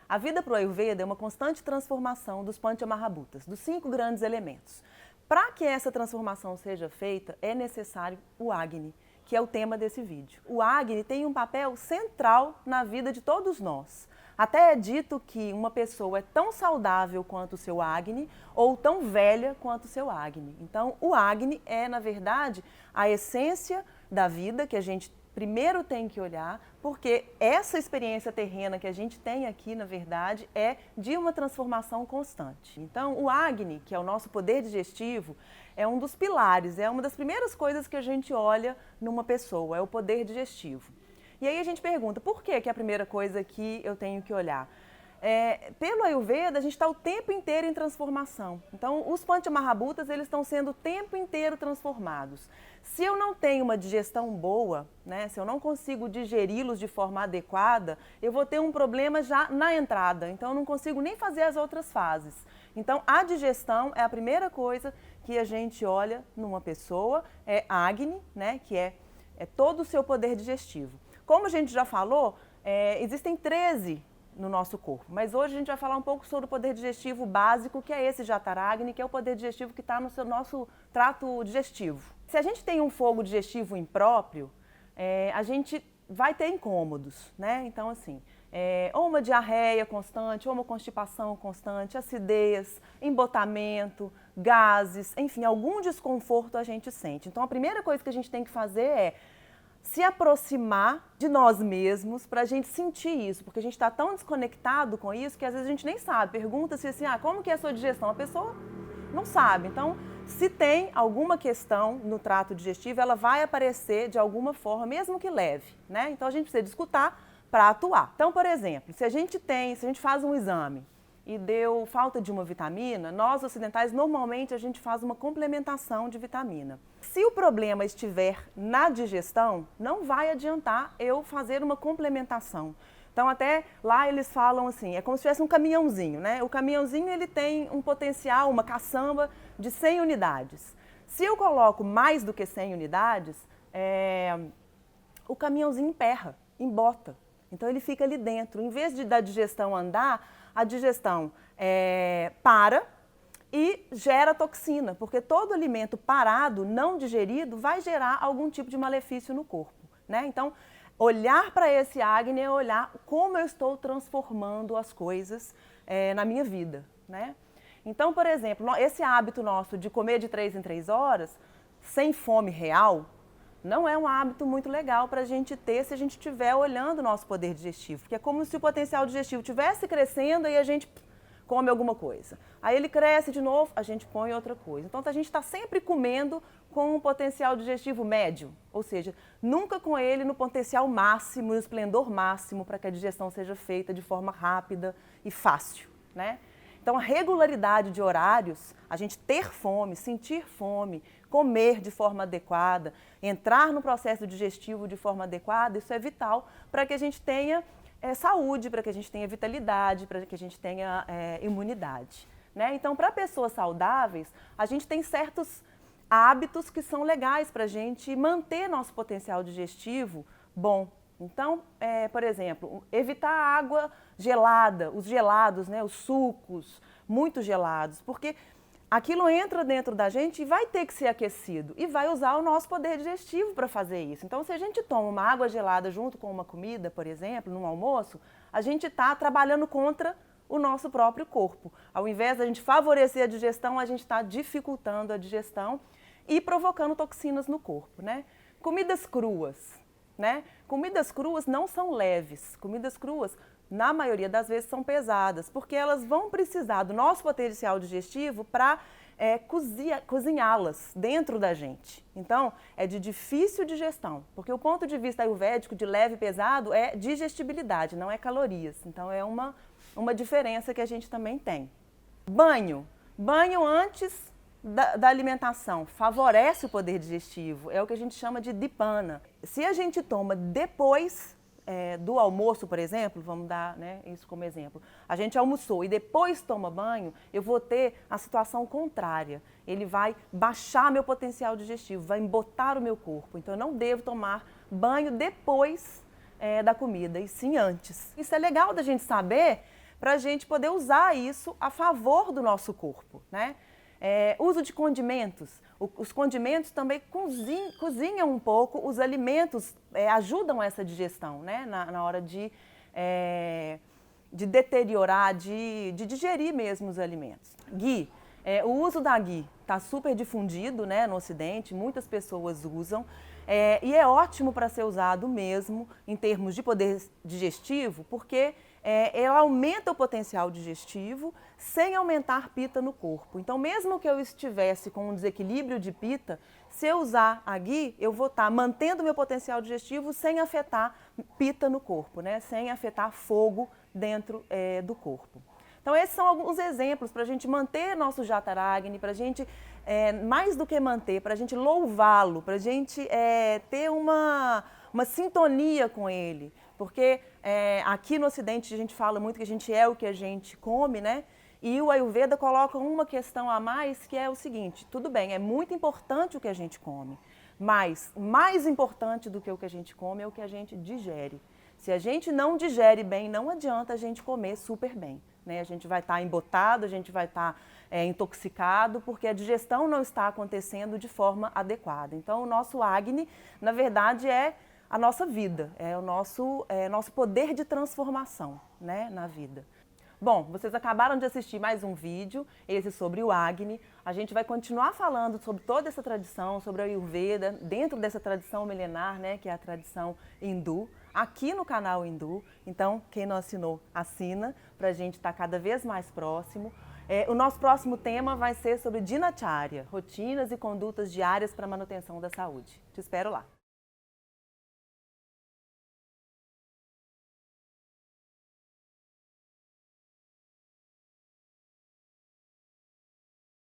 A vida para o Ayurveda é uma constante transformação dos Panchamahabhutas, dos 5 grandes elementos. Para que essa transformação seja feita, é necessário o Agni, que é o tema desse vídeo. O Agni tem um papel central na vida de todos nós. Até é dito que uma pessoa é tão saudável quanto o seu Agni ou tão velha quanto o seu Agni. Então, o Agni é, na verdade, a essência da vida que a gente primeiro tem que olhar, porque essa experiência terrena que a gente tem aqui, na verdade, é de uma transformação constante. Então, o Agni, que é o nosso poder digestivo, é um dos pilares, é uma das primeiras coisas que a gente olha numa pessoa, é o poder digestivo. E aí a gente pergunta, por que é a primeira coisa que eu tenho que olhar? Pelo Ayurveda, a gente está o tempo inteiro em transformação. Então, os Panchamahabhutas, eles estão sendo o tempo inteiro transformados. Se eu não tenho uma digestão boa, né, se eu não consigo digeri-los de forma adequada, eu vou ter um problema já na entrada. Então, eu não consigo nem fazer as outras fases. Então, a digestão é a primeira coisa que a gente olha numa pessoa, é Agni, né, que é todo o seu poder digestivo. Como a gente já falou, existem 13 no nosso corpo. Mas hoje a gente vai falar um pouco sobre o poder digestivo básico, que é esse Jataragni, que é o poder digestivo que está no nosso trato digestivo. Se a gente tem um fogo digestivo impróprio, a gente vai ter incômodos, né? Então, assim, ou uma diarreia constante, ou uma constipação constante, acidez, embotamento, gases, enfim, algum desconforto a gente sente. Então, a primeira coisa que a gente tem que fazer é se aproximar de nós mesmos para a gente sentir isso, porque a gente está tão desconectado com isso que às vezes a gente nem sabe. Pergunta-se assim, como que é a sua digestão? A pessoa não sabe. Então, se tem alguma questão no trato digestivo, ela vai aparecer de alguma forma, mesmo que leve, né? Então, a gente precisa de escutar para atuar. Então, por exemplo, se a gente faz um exame e deu falta de uma vitamina, nós ocidentais, normalmente, a gente faz uma complementação de vitamina. Se o problema estiver na digestão, não vai adiantar eu fazer uma complementação. Então, até lá eles falam assim, é como se tivesse um caminhãozinho, né? O caminhãozinho, ele tem um potencial, uma caçamba de 100 unidades. Se eu coloco mais do que 100 unidades, o caminhãozinho emperra, embota. Então, ele fica ali dentro. Em vez da digestão andar, a digestão para e gera toxina, porque todo alimento parado, não digerido, vai gerar algum tipo de malefício no corpo, né? Então, olhar para esse Agni é olhar como eu estou transformando as coisas na minha vida, né? Então, por exemplo, esse hábito nosso de comer de 3 em 3 horas, sem fome real, não é um hábito muito legal para a gente ter se a gente estiver olhando o nosso poder digestivo, porque é como se o potencial digestivo estivesse crescendo e a gente come alguma coisa. Aí ele cresce de novo, a gente põe outra coisa. Então a gente está sempre comendo com um potencial digestivo médio, ou seja, nunca com ele no potencial máximo, no esplendor máximo, para que a digestão seja feita de forma rápida e fácil, né? Então, a regularidade de horários, a gente ter fome, sentir fome, comer de forma adequada, entrar no processo digestivo de forma adequada, isso é vital para que a gente tenha saúde, para que a gente tenha vitalidade, para que a gente tenha imunidade, né? Então, para pessoas saudáveis, a gente tem certos hábitos que são legais para a gente manter nosso potencial digestivo bom. Então, por exemplo, evitar a água gelada, os gelados, né, os sucos muito gelados, porque aquilo entra dentro da gente e vai ter que ser aquecido e vai usar o nosso poder digestivo para fazer isso. Então, se a gente toma uma água gelada junto com uma comida, por exemplo, num almoço, a gente está trabalhando contra o nosso próprio corpo. Ao invés da gente favorecer a digestão, a gente está dificultando a digestão e provocando toxinas no corpo, né? Comidas cruas. Né? Comidas cruas não são leves, comidas cruas, na maioria das vezes, são pesadas, porque elas vão precisar do nosso potencial digestivo para cozinhá-las dentro da gente. Então, é de difícil digestão, porque o ponto de vista ayurvédico de leve e pesado é digestibilidade, não é calorias. Então, é uma diferença que a gente também tem. Banho antes da alimentação favorece o poder digestivo, é o que a gente chama de dipana. Se a gente toma depois do almoço, por exemplo, vamos dar, né, isso como exemplo, a gente almoçou e depois toma banho, eu vou ter a situação contrária. Ele vai baixar meu potencial digestivo, vai embotar o meu corpo. Então eu não devo tomar banho depois da comida, e sim antes. Isso é legal da gente saber, para a gente poder usar isso a favor do nosso corpo, né? Uso de condimentos. Os condimentos também cozinham um pouco os alimentos, ajudam essa digestão, né? Na hora de deteriorar, de digerir mesmo os alimentos. Ghee. O uso da ghee está super difundido, né, no Ocidente, muitas pessoas usam. E é ótimo para ser usado mesmo em termos de poder digestivo, porque ela aumenta o potencial digestivo sem aumentar pita no corpo. Então, mesmo que eu estivesse com um desequilíbrio de pita, se eu usar a ghee, eu vou estar mantendo meu potencial digestivo sem afetar pita no corpo, né? Sem afetar fogo dentro do corpo. Então, esses são alguns exemplos para a gente manter nosso Jatara-Agni, para a gente, mais do que manter, para a gente louvá-lo, para a gente ter uma sintonia com ele. Porque aqui no Ocidente a gente fala muito que a gente é o que a gente come, né? E o Ayurveda coloca uma questão a mais, que é o seguinte: tudo bem, é muito importante o que a gente come, mas mais importante do que o que a gente come é o que a gente digere. Se a gente não digere bem, não adianta a gente comer super bem, né? A gente vai estar embotado, a gente vai estar intoxicado, porque a digestão não está acontecendo de forma adequada. Então, o nosso Agni, na verdade, é a nossa vida, é o nosso poder de transformação, né, na vida. Bom, vocês acabaram de assistir mais um vídeo, esse sobre o Agni. A gente vai continuar falando sobre toda essa tradição, sobre a Ayurveda, dentro dessa tradição milenar, né, que é a tradição hindu, aqui no canal Hindu. Então, quem não assinou, assina, para a gente estar cada vez mais próximo. O nosso próximo tema vai ser sobre Dinacharya, rotinas e condutas diárias para a manutenção da saúde. Te espero lá.